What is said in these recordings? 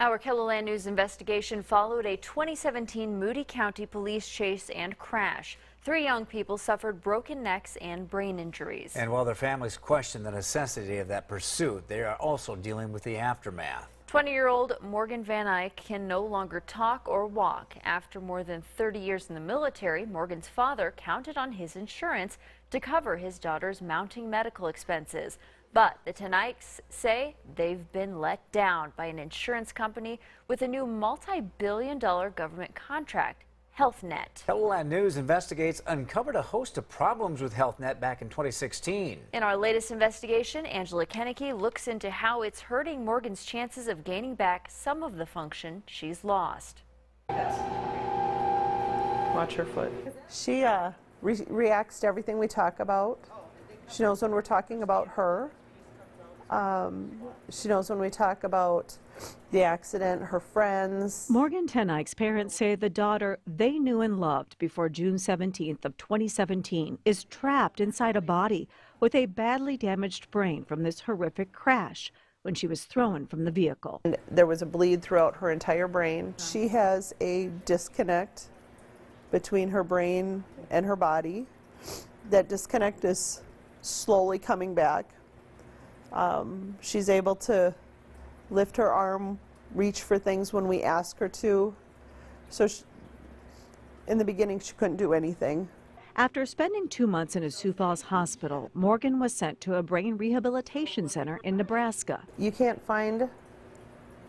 Our KELOLAND News investigation followed a 2017 Moody County police chase and crash. 3 young people suffered broken necks and brain injuries. And while their families question the necessity of that pursuit, they are also dealing with the aftermath. 20-year-old Morgan Van Eyck can no longer talk or walk. After more than 30 years in the military, Morgan's father counted on his insurance to cover his daughter's mounting medical expenses. But the Van Eycks say they've been let down by an insurance company with a new multi-billion-dollar government contract, HealthNet. KELOLAND News investigates uncovered a host of problems with HealthNet back in 2016. In our latest investigation, Angela Kennecke looks into how it's hurting Morgan's chances of gaining back some of the function she's lost. Watch her foot. She reacts to everything we talk about. She knows when we're talking about her. She knows when we talk about the accident, her friends. Morgan Van Eyck's parents say the daughter they knew and loved before June 17th of 2017 is trapped inside a body with a badly damaged brain from this horrific crash when she was thrown from the vehicle. And there was a bleed throughout her entire brain. She has a disconnect between her brain and her body. That disconnect is slowly coming back. She's able to lift her arm, reach for things when we ask her to. So in the beginning, she couldn't do anything. After spending 2 months in a Sioux Falls hospital, Morgan was sent to a brain rehabilitation center in Nebraska. You can't find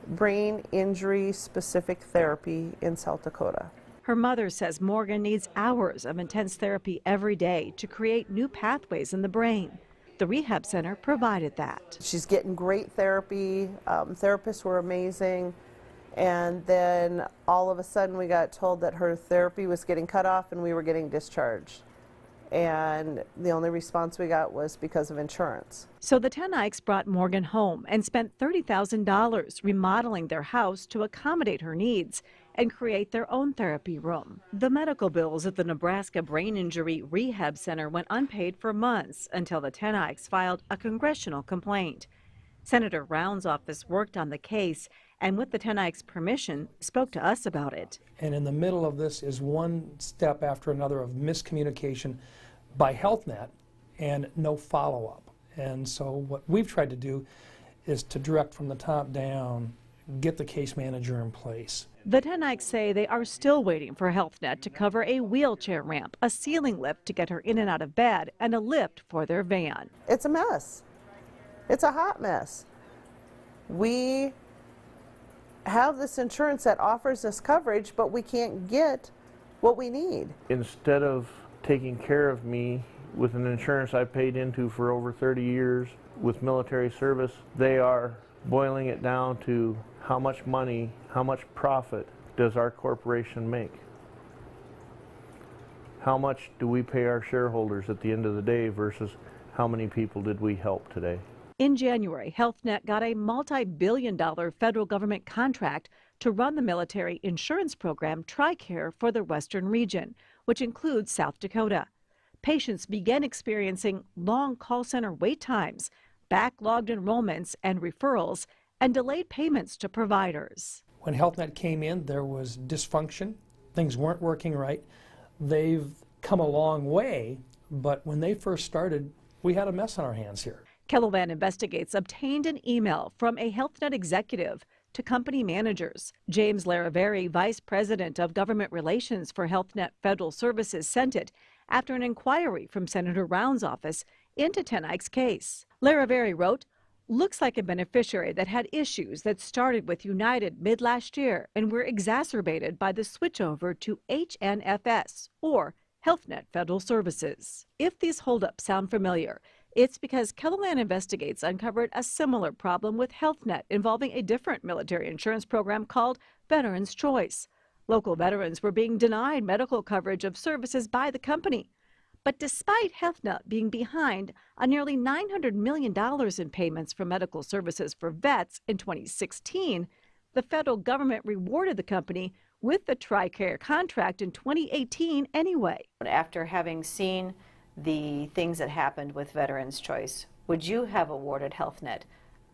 brain injury specific therapy in South Dakota. Her mother says Morgan needs hours of intense therapy every day to create new pathways in the brain. The rehab center provided that. She's getting great therapy. Therapists were amazing. And then all of a sudden we got told that her therapy was getting cut off and we were getting discharged. And the only response we got was because of insurance. So the Van Eycks brought Morgan home and spent $30,000 remodeling their house to accommodate her needs and create their own therapy room. The medical bills at the Nebraska Brain Injury Rehab Center went unpaid for months until the Van Eycks filed a congressional complaint. Senator Round's office worked on the case and with the Van Eycks' permission spoke to us about it. And in the middle of this is one step after another of miscommunication by HealthNet and no follow-up. And so what we've tried to do is to direct from the top down, get the case manager in place. The Van Eycks say they are still waiting for HealthNet to cover a wheelchair ramp, a ceiling lift to get her in and out of bed, and a lift for their van. It's a mess. It's a hot mess. We have this insurance that offers us coverage, but we can't get what we need. Instead of taking care of me with an insurance I paid into for over 30 years with military service, they are boiling it down to how much money, how much profit does our corporation make? How much do we pay our shareholders at the end of the day versus how many people did we help today? In January, HealthNet got a multi-billion-dollar federal government contract to run the military insurance program TRICARE for the Western region, which includes South Dakota. Patients began experiencing long call center wait times, backlogged enrollments and referrals, and delayed payments to providers. When HealthNet came in, there was dysfunction. Things weren't working right. They've come a long way, but when they first started, we had a mess on our hands here. KELOLAND Investigates obtained an email from a HealthNet executive to company managers. James Laraveri, Vice President of Government Relations for HealthNet Federal Services, sent it after an inquiry from Senator Round's office into Van Eyck's case. Laraveri wrote, "Looks like a beneficiary that had issues that started with United mid-last year and were exacerbated by the switchover to HNFS, or HealthNet Federal Services." If these holdups sound familiar, it's because KELOLAND Investigates uncovered a similar problem with HealthNet involving a different military insurance program called Veterans Choice. Local veterans were being denied medical coverage of services by the company. But despite HealthNet being behind on nearly $900 million in payments for medical services for vets in 2016, the federal government rewarded the company with the TRICARE contract in 2018 anyway. After having seen the things that happened with Veterans Choice, would you have awarded HealthNet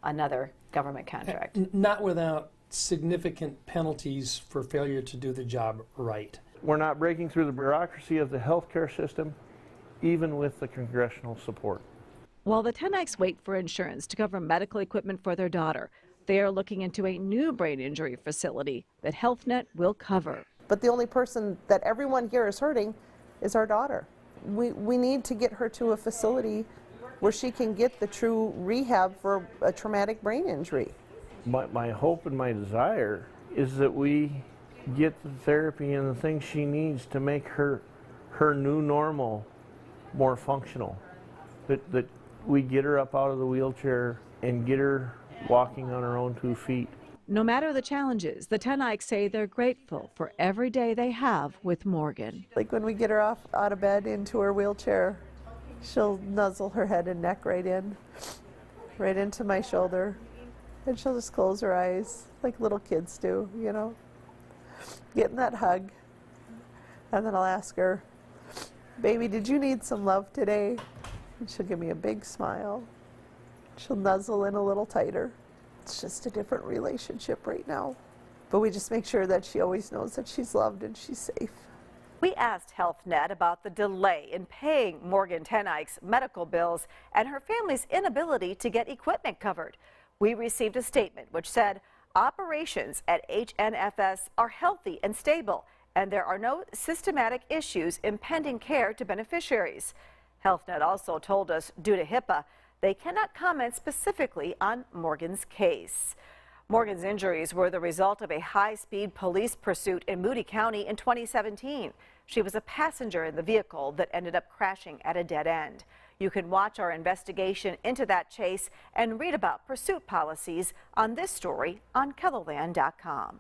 another government contract? Not without significant penalties for failure to do the job right. We're not breaking through the bureaucracy of the healthcare system, even with the congressional support. While the Tennichs wait for insurance to cover medical equipment for their daughter, they are looking into a new brain injury facility that HealthNet will cover. But the only person that everyone here is hurting is our daughter. We need to get her to a facility where she can get the true rehab for a traumatic brain injury. My hope and my desire is that we get the therapy and the things she needs to make her new normal more functional. That we get her up out of the wheelchair and get her walking on her own 2 feet. No matter the challenges, the Tennichs say they're grateful for every day they have with Morgan. Like when we get her out of bed into her wheelchair, she'll nuzzle her head and neck right into my shoulder, and she'll just close her eyes like little kids do, you know, getting that hug. And then I'll ask her, "Baby, did you need some love today?" And she'll give me a big smile. She'll nuzzle in a little tighter. It's just a different relationship right now. But we just make sure that she always knows that she's loved and she's safe. We asked HealthNet about the delay in paying Morgan Tennich's medical bills and her family's inability to get equipment covered. We received a statement which said operations at HNFS are healthy and stable, and there are no systematic issues impeding care to beneficiaries. HealthNet also told us, due to HIPAA, they cannot comment specifically on Morgan's case. Morgan's injuries were the result of a high-speed police pursuit in Moody County in 2017. She was a passenger in the vehicle that ended up crashing at a dead end. You can watch our investigation into that chase and read about pursuit policies on this story on KELOLAND.com.